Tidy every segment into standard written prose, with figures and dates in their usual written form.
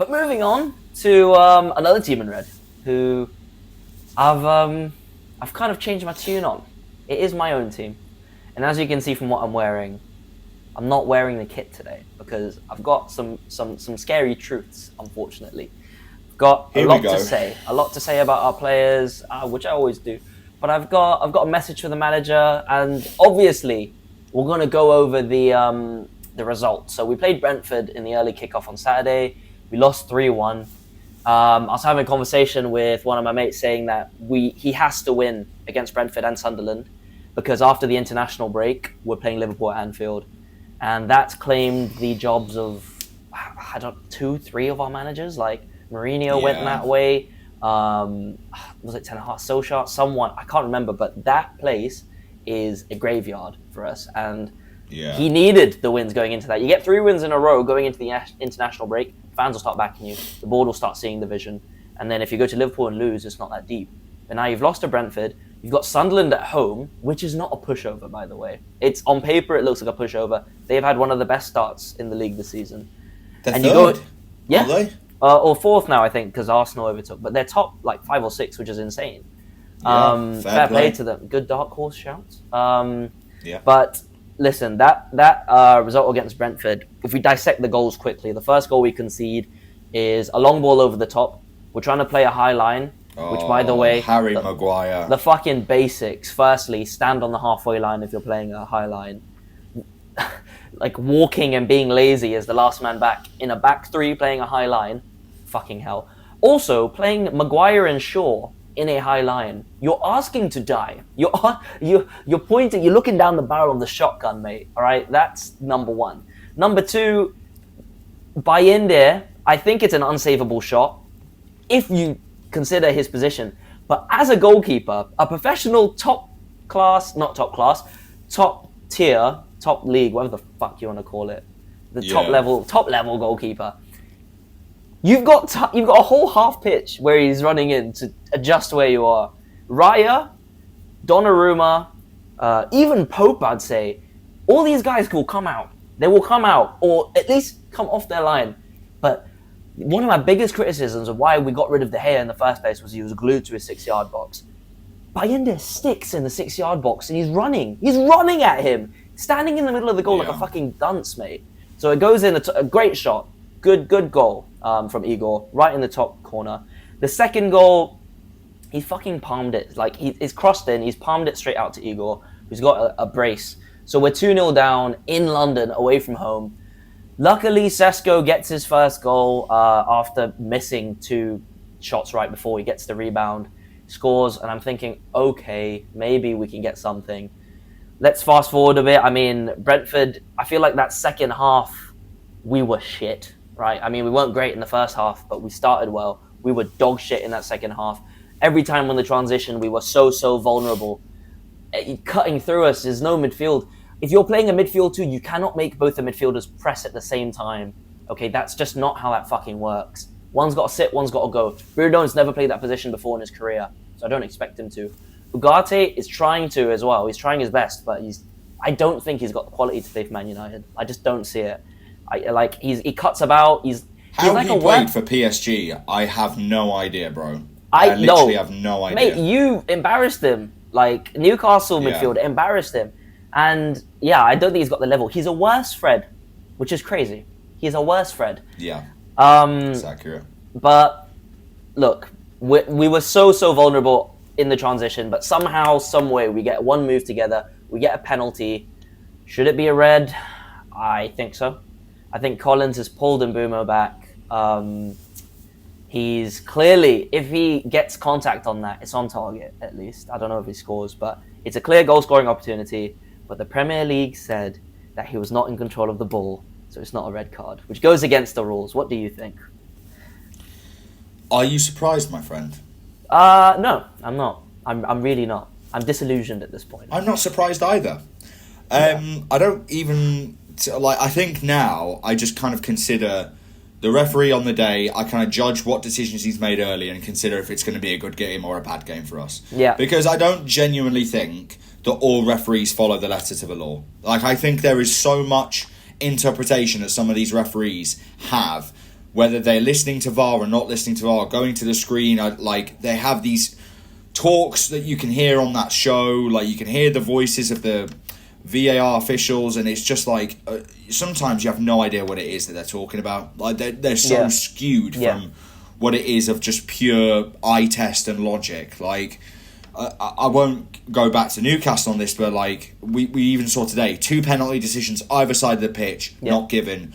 But moving on to another team in red, who I've kind of changed my tune on. It is my own team, and as you can see from what I'm wearing, I'm not wearing the kit today because I've got some scary truths. Unfortunately, I've got a lot to say about our players, which I always do. But I've got a message for the manager, and obviously we're gonna go over the results. So we played Brentford in the early kickoff on Saturday. We lost 3-1. I was having a conversation with one of my mates saying that he has to win against Brentford and Sunderland because after the international break, we're playing Liverpool at Anfield. And that's claimed the jobs of, 2-3 of our managers. Like Mourinho went that way. Was it Ten Hag, Solskjaer? Someone, I can't remember, but that place is a graveyard for us. And he needed the wins going into that. You get 3 wins in a row going into the international break, fans will start backing you, the board will start seeing the vision, and then if you go to Liverpool and lose, it's not that deep. But now you've lost to Brentford, you've got Sunderland at home, which is not a pushover, by the way. It's on paper, it looks like a pushover. They've had one of the best starts in the league this season. They're third, aren't they? Or fourth now, I think, because Arsenal overtook. But they're top like 5 or 6, which is insane. Fair play to them. Good dark horse shout. But listen, that result against Brentford, if we dissect the goals quickly, the first goal we concede is a long ball over the top. We're trying to play a high line, which, by the way... Harry Maguire. The fucking basics. Firstly, stand on the halfway line if you're playing a high line. Like, walking and being lazy as the last man back. In a back 3 playing a high line. Fucking hell. Also, playing Maguire and Shaw in a high line, you're asking to die. You're pointing, you're looking down the barrel of the shotgun, mate. All right, that's number 1. Number 2, Bayende, I think it's an unsavable shot if you consider his position. But as a goalkeeper, a professional top tier, top league, whatever the fuck you want to call it, the top level goalkeeper. You've got a whole half pitch where he's running in to adjust where you are. Raya, Donnarumma, even Pope, I'd say. All these guys will come out. They will come out, or at least come off their line. But one of my biggest criticisms of why we got rid of De Gea in the first place was he was glued to his 6-yard box. Bayende sticks in the 6-yard box and he's running. He's running at him, standing in the middle of the goal like a fucking dunce, mate. So it goes in, a great shot. Good goal from Igor, right in the top corner. The second goal, he fucking palmed it. Like, he's crossed in, he's palmed it straight out to Igor, who's got a brace. So we're 2-0 down in London, away from home. Luckily, Sesko gets his first goal after missing 2 shots right before he gets the rebound. Scores, and I'm thinking, okay, maybe we can get something. Let's fast forward a bit. I mean, Brentford, I feel like that second half, we were shit. Right, I mean, we weren't great in the first half, but we started well. We were dog shit in that second half. Every time on the transition, we were so vulnerable. Cutting through us, there's no midfield. If you're playing a midfield 2, you cannot make both the midfielders press at the same time. Okay, that's just not how that fucking works. One's got to sit, one's got to go. Bruno's never played that position before in his career, so I don't expect him to. Ugarte is trying to as well. He's trying his best, but I don't think he's got the quality to play for Man United. I just don't see it. He cuts about. How like he played for PSG, I have no idea, bro. I literally have no idea. Mate, you embarrassed him. Like, Newcastle midfield embarrassed him. And, yeah, I don't think he's got the level. He's a worse Fred, which is crazy. He's a worse Fred. Yeah, that's accurate. But, look, we were so vulnerable in the transition, but somehow, some way, we get one move together, we get a penalty. Should it be a red? I think so. I think Collins has pulled Mbeumo back. He's clearly, if he gets contact on that, it's on target, at least. I don't know if he scores, but it's a clear goal-scoring opportunity. But the Premier League said that he was not in control of the ball, so it's not a red card, which goes against the rules. What do you think? Are you surprised, my friend? No, I'm not. I'm really not. I'm disillusioned at this point. I'm not surprised either. I don't even... I think now I just kind of consider the referee on the day. I kind of judge what decisions he's made early and consider if it's going to be a good game or a bad game for us. Yeah. Because I don't genuinely think that all referees follow the letter to the law. Like, I think there is so much interpretation that some of these referees have whether they're listening to VAR or not listening to VAR, going to the screen, like they have these talks that you can hear on that show, like you can hear the voices of the VAR officials, and it's just like sometimes you have no idea what it is that they're talking about. Like they're so skewed from what it is of just pure eye test and logic. Like I won't go back to Newcastle on this, but like we even saw today 2 penalty decisions either side of the pitch not given.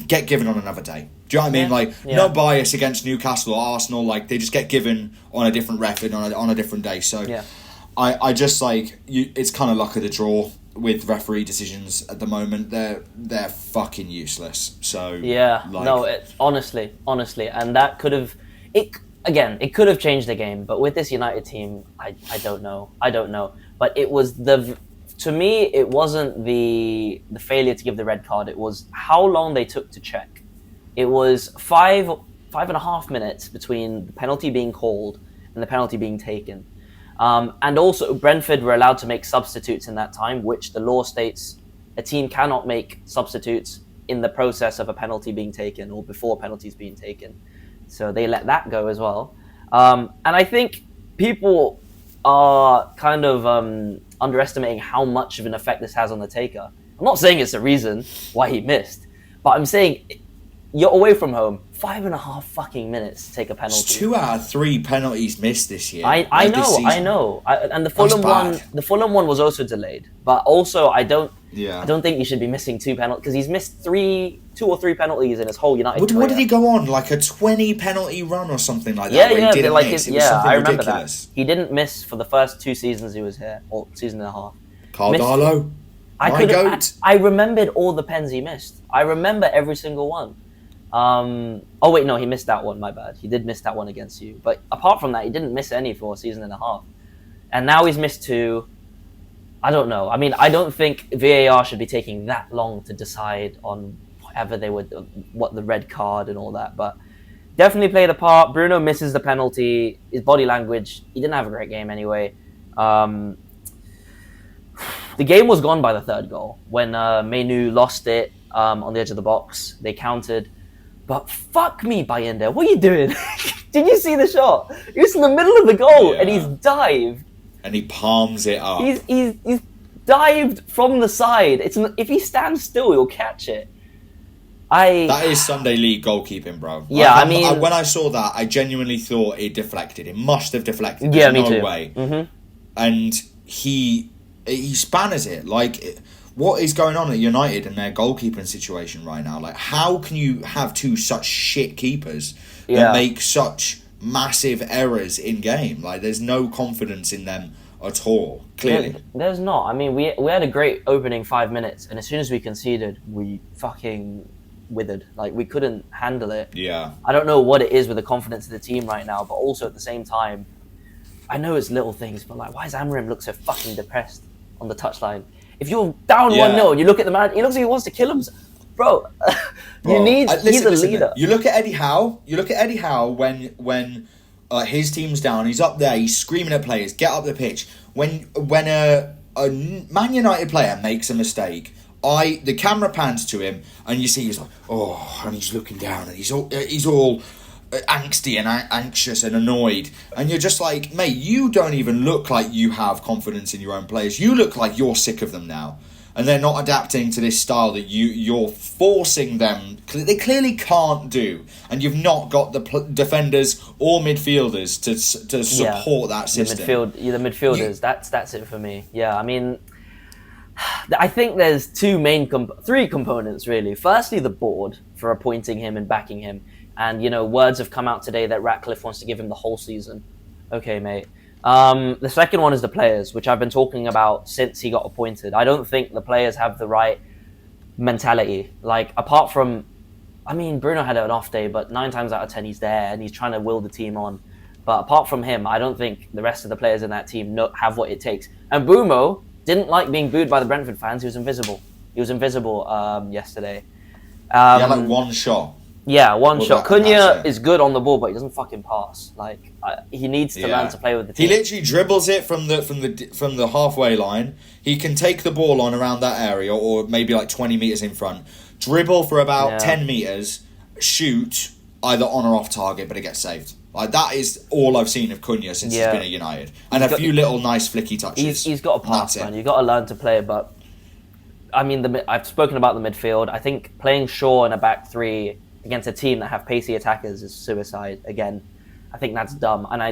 Get given on another day. Do you know what I mean? Like no bias against Newcastle or Arsenal. Like they just get given on a different record on a different day. So I just like it's kind of luck of the draw with referee decisions at the moment. They're fucking useless. So it's honestly, and that could have it could have changed the game, but with this United team, I don't know. But it was to me, it wasn't the failure to give the red card. It was how long they took to check. It was 5.5 minutes between the penalty being called and the penalty being taken. And also, Brentford were allowed to make substitutes in that time, which the law states a team cannot make substitutes in the process of a penalty being taken or before penalties being taken. So they let that go as well. And I think people are kind of underestimating how much of an effect this has on the taker. I'm not saying it's the reason why he missed, but I'm saying you're away from home, 5.5 fucking minutes to take a penalty. It's 2 out of 3 penalties missed this year. I know. And the Fulham one was also delayed. But also, I don't think you should be missing 2 penalties because he's missed 2 or 3 penalties in his whole United career. What did he go on? Like a 20 penalty run or something like that? I remember that. He didn't miss for the first 2 seasons he was here, or season and a half. Cardalo, I remembered all the pens he missed. I remember every single one. He missed that one, my bad. He did miss that one against you. But apart from that, he didn't miss any for a season and a half. And now he's missed 2. I don't know. I mean, I don't think VAR should be taking that long to decide on whatever what the red card and all that. But definitely played a part. Bruno misses the penalty. His body language, he didn't have a great game anyway. The game was gone by the 3rd goal. When Mainu lost it on the edge of the box, they countered. But fuck me, Bayende, what are you doing? Did you see the shot? He was in the middle of the goal and he's dived. And he palms it up. He's dived from the side. If he stands still, he'll catch it. That is Sunday League goalkeeping, bro. Yeah, when I saw that, I genuinely thought it deflected. It must have deflected. There's no me too. way. Mm-hmm. And he spanners it. Like, what is going on at United in their goalkeeping situation right now? Like, how can you have 2 such shit keepers that make such massive errors in game? Like, there's no confidence in them at all, clearly. There's not. I mean, we had a great opening 5 minutes, and as soon as we conceded, we fucking withered. Like, we couldn't handle it. Yeah. I don't know what it is with the confidence of the team right now, but also at the same time, I know it's little things, but like, why does Amorim look so fucking depressed on the touchline? If you're down 1-0 and you look at the man, he looks like he wants to kill himself. Bro, he's a leader. You look at Eddie Howe when his team's down, he's up there, he's screaming at players, get up the pitch. When a Man United player makes a mistake, the camera pans to him and you see he's like, and he's looking down and he's all angsty and anxious and annoyed, and you're just like, mate, you don't even look like you have confidence in your own players. You look like you're sick of them now, and they're not adapting to this style that you're forcing them. They clearly can't do, and you've not got the defenders or midfielders to support that system. The midfielders. That's it for me. Yeah, I mean, I think there's 3 components really. Firstly, the board for appointing him and backing him. And, words have come out today that Ratcliffe wants to give him the whole season. Okay, mate. The second one is the players, which I've been talking about since he got appointed. I don't think the players have the right mentality. Like, apart from... I mean, Bruno had an off day, but 9 times out of 10 he's there and he's trying to will the team on. But apart from him, I don't think the rest of the players in that team have what it takes. And Bumo didn't like being booed by the Brentford fans. He was invisible. Yesterday. Like one shot. Yeah, one shot. Cunha is good on the ball, but he doesn't fucking pass. Like, he needs to learn to play with the team. He literally dribbles it from the halfway line. He can take the ball on around that area, or maybe like 20 meters in front. Dribble for about 10 meters, shoot, either on or off target, but it gets saved. Like, that is all I've seen of Cunha since he's been at United. And a few little nice flicky touches. He's got a pass, man. You've got to learn to play, but I mean, I've spoken about the midfield. I think playing Shaw in a back three against a team that have pacey attackers is suicide again. I think that's dumb. And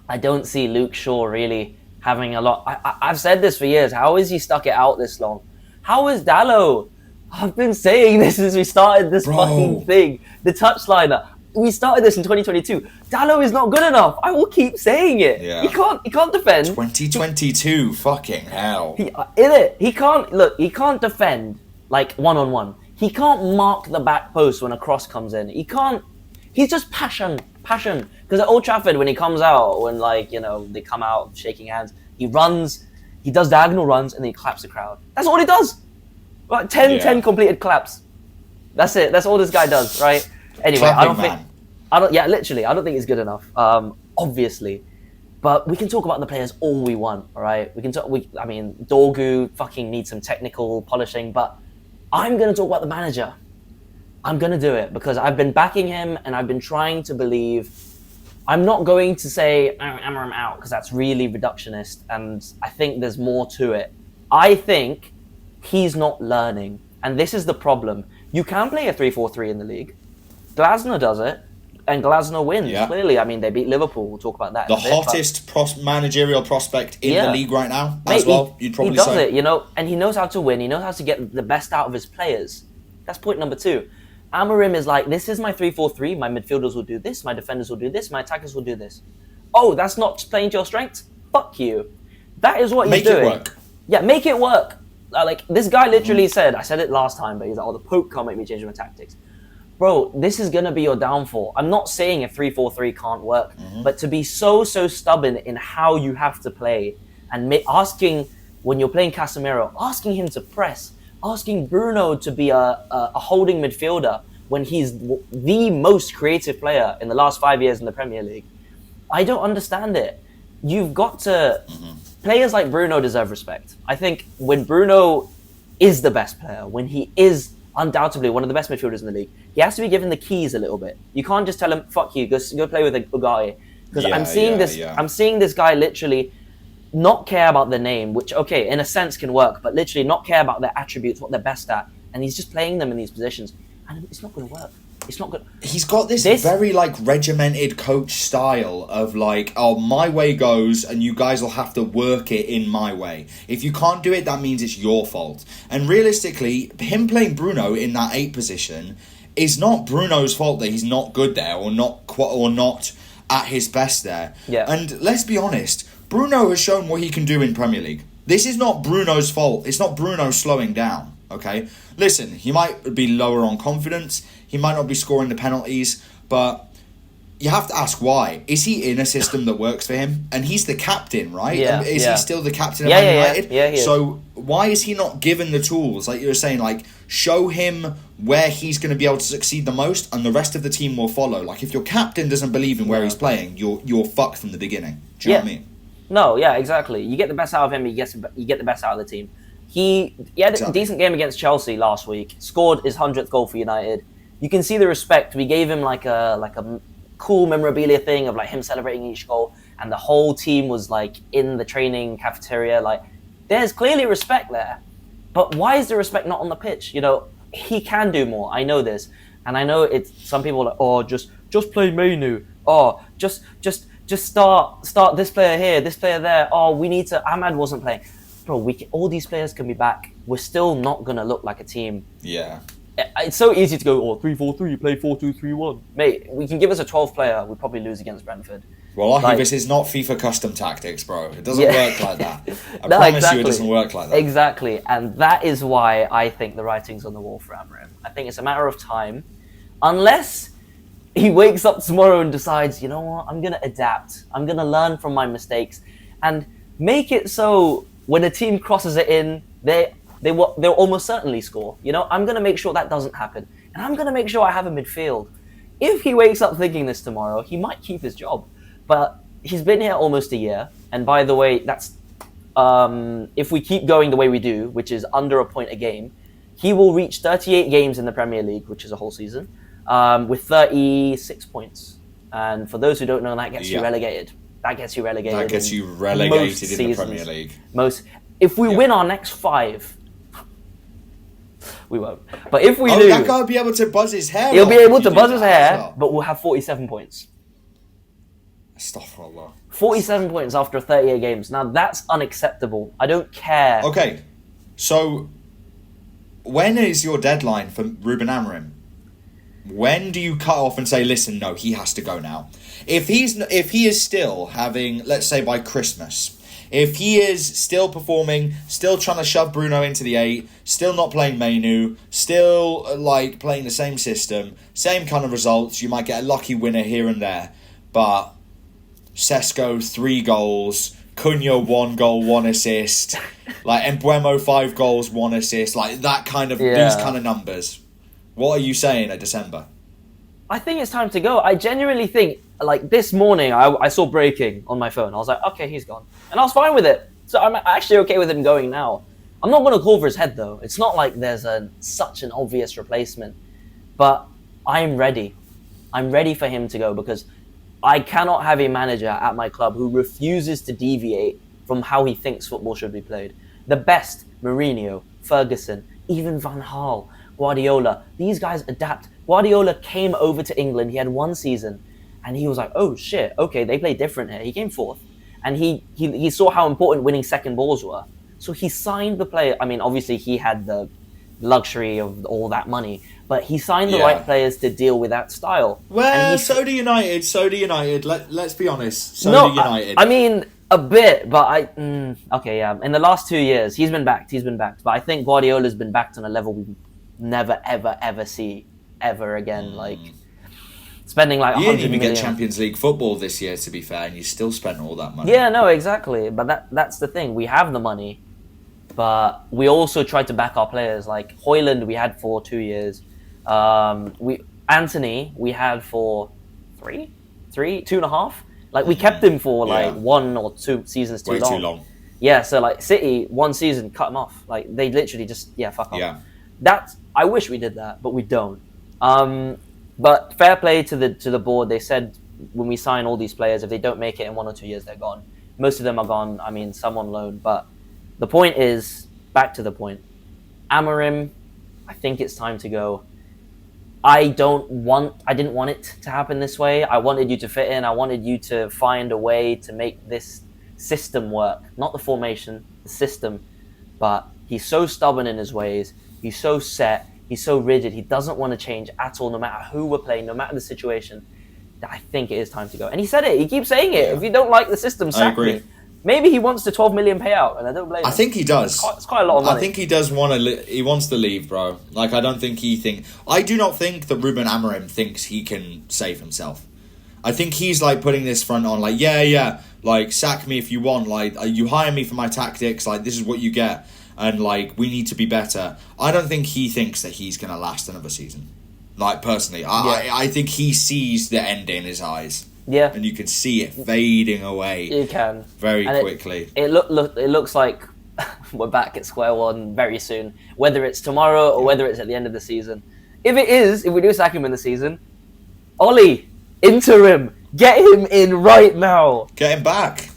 I don't see Luke Shaw really having a lot. I've said this for years. How is he stuck it out this long? How is Dallo? I've been saying this since we started this fucking thing. The touchliner. We started this in 2022. Dallo is not good enough. I will keep saying it. Yeah. He can't defend. 2022, fucking hell. He can't defend like one-on-one. He can't mark the back post when a cross comes in. He's just passion. Because at Old Trafford, when he comes out, when they come out shaking hands, he runs, he does diagonal runs, and then he claps the crowd. That's all he does. Like 10 completed claps. That's it. That's all this guy does, right? Anyway, I don't think it's good enough. Obviously, but we can talk about the players all we want, all right? Dorgu fucking needs some technical polishing, but I'm gonna talk about the manager. I'm gonna do it because I've been backing him and I've been trying to believe. I'm not going to say Amorim out because that's really reductionist, and I think there's more to it. I think he's not learning, and this is the problem. You can play a 3-4-3 in the league. Glasner does it, and Glasner wins, clearly. I mean, they beat Liverpool. We'll talk about that in a bit, hottest managerial prospect in the league right now, you'd probably say. He does it, and he knows how to win. He knows how to get the best out of his players. That's point number 2. Amorim is like, this is my 3-4-3. My midfielders will do this. My defenders will do this. My attackers will do this. Oh, that's not playing to your strengths? Fuck you. That is what he's doing. Make it work. Yeah, make it work. This guy literally said, I said it last time, but he's like, the Pope can't make me change my tactics. Bro, this is going to be your downfall. I'm not saying a 3-4-3 can't work, but to be so stubborn in how you have to play and asking, when you're playing Casemiro, asking him to press, asking Bruno to be a holding midfielder when he's the most creative player in the last 5 years in the Premier League. I don't understand it. You've got to... Players like Bruno deserve respect. I think when Bruno is the best player, when he is undoubtedly one of the best midfielders in the league, he has to be given the keys a little bit. You can't just tell him, fuck you, go play with a guy. Because I'm seeing this guy literally not care about the name, which, okay, in a sense can work, but literally not care about their attributes, what they're best at. And he's just playing them in these positions. And it's not going to work. It's not good. He's got this very regimented coach style of my way goes and you guys will have to work it in my way. If you can't do it, that means it's your fault. And realistically, him playing Bruno in that 8 position is not Bruno's fault that he's not good there or not at his best there. Yeah. And let's be honest, Bruno has shown what he can do in Premier League. This is not Bruno's fault. It's not Bruno slowing down. Okay? Listen, he might be lower on confidence. He might not be scoring the penalties, but you have to ask why. Is he in a system that works for him? And he's the captain, right? Is he still the captain of Man United? Yeah, he is. So why is he not given the tools? Like you were saying, show him where he's going to be able to succeed the most and the rest of the team will follow. If your captain doesn't believe in where he's playing, you're fucked from the beginning. Do you know what I mean? No, yeah, exactly. You get the best out of him, you get the best out of the team. He had a decent game against Chelsea last week. Scored his 100th goal for United. You can see the respect. We gave him a cool memorabilia thing of him celebrating each goal, and the whole team was in the training cafeteria. There's clearly respect there, but why is the respect not on the pitch? He can do more. I know this, and I know it's some people are like, just play Mainu. Just start this player here, this player there. We need to. Ahmad wasn't playing. Bro, all these players can be back. We're still not gonna look like a team. Yeah. It's so easy to go, 3-4-3, play 4-2-3-1. Mate, we can give us a 12th player, we'd probably lose against Brentford. Well, this is not FIFA custom tactics, bro. It doesn't work like that. I promise you it doesn't work like that. Exactly, and that is why I think the writing's on the wall for Amorim. I think it's a matter of time. Unless he wakes up tomorrow and decides, you know what, I'm going to adapt. I'm going to learn from my mistakes and make it so when a team crosses it in, they'll almost certainly score. I'm going to make sure that doesn't happen. And I'm going to make sure I have a midfield. If he wakes up thinking this tomorrow, he might keep his job. But he's been here almost a year. And by the way, that's if we keep going the way we do, which is under a point a game, he will reach 38 games in the Premier League, which is a whole season. with 36 points. And for those who don't know, that gets you relegated. That gets you relegated. That gets you relegated in the Premier League. If we win our next 5, we won't. But if we lose, that guy will be able to buzz his hair. He'll be able to buzz his hair, but we'll have 47 points. Astaghfirullah. 47 points after 38 games. Now that's unacceptable. I don't care. Okay, so when is your deadline for Ruben Amorim? When do you cut off and say, listen, no, he has to go now? If he is still having, let's say by Christmas, if he is still performing, still trying to shove Bruno into the 8, still not playing Mainu, still playing the same system, same kind of results, you might get a lucky winner here and there, but Sesko 3 goals, Cunha 1 goal, 1 assist, Embuemo 5 goals, 1 assist, that kind of these kind of numbers. What are you saying at December? I think it's time to go. I genuinely think, this morning, I saw breaking on my phone. I was like, okay, he's gone. And I was fine with it. So I'm actually okay with him going now. I'm not going to call for his head, though. It's not like there's such an obvious replacement. But I'm ready. I'm ready for him to go because I cannot have a manager at my club who refuses to deviate from how he thinks football should be played. The best, Mourinho, Ferguson, even Van Gaal, Guardiola, these guys adapt. Guardiola came over to England, he had 1 season, and he was like, oh shit, okay, they play different here. He came 4th, and he saw how important winning second balls were. So he signed the player. I mean, obviously he had the luxury of all that money, but he signed the right players to deal with that style. Well, so do United. Let's be honest. Do United. I mean, a bit, but okay, yeah. In the last 2 years, he's been backed. But I think Guardiola's been backed on a level we never, ever, ever see ever again. Spending 100 million. You didn't even get Champions League football this year, to be fair, and you still spent all that money. Yeah, no, exactly. But that's the thing. We have the money, but we also tried to back our players. Like Højlund, we had for 2 years. Anthony, we had for 2.5. We kept him for 1 or 2 seasons too long. Way too long. Yeah, so City, 1 season, cut him off. They literally just fuck off. Yeah. I wish we did that, but we don't. But fair play to the board. They said when we sign all these players, if they don't make it in 1 or 2 years, they're gone. Most of them are gone. I mean, some on loan. But the point is, back to the point. Amorim, I think it's time to go. I didn't want it to happen this way. I wanted you to fit in. I wanted you to find a way to make this system work. Not the formation, the system. But he's so stubborn in his ways. He's so set. He's so rigid. He doesn't want to change at all, no matter who we're playing, no matter the situation. I think it is time to go. And he said it. He keeps saying it. Yeah. If you don't like the system, sack me. Maybe he wants the 12 million payout, and I don't blame him. I think he does. It's quite a lot of money. I think he does want to. He wants to leave, bro. I don't think I do not think that Ruben Amorim thinks he can save himself. I think he's putting this front on, sack me if you want. You hire me for my tactics. This is what you get. And we need to be better. I don't think he thinks that he's going to last another season. Personally, I think he sees the end in his eyes. Yeah, and you can see it fading away. You can very quickly. It looks like we're back at square one very soon. Whether it's tomorrow or whether it's at the end of the season. If we do sack him in the season, Ollie, interim, get him in right now. Get him back.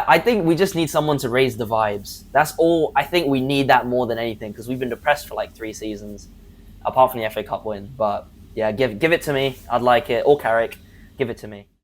I think we just need someone to raise the vibes. That's all. I think we need that more than anything because we've been depressed for 3 seasons, apart from the FA Cup win. But yeah, give it to me. I'd like it. Or Carrick, give it to me.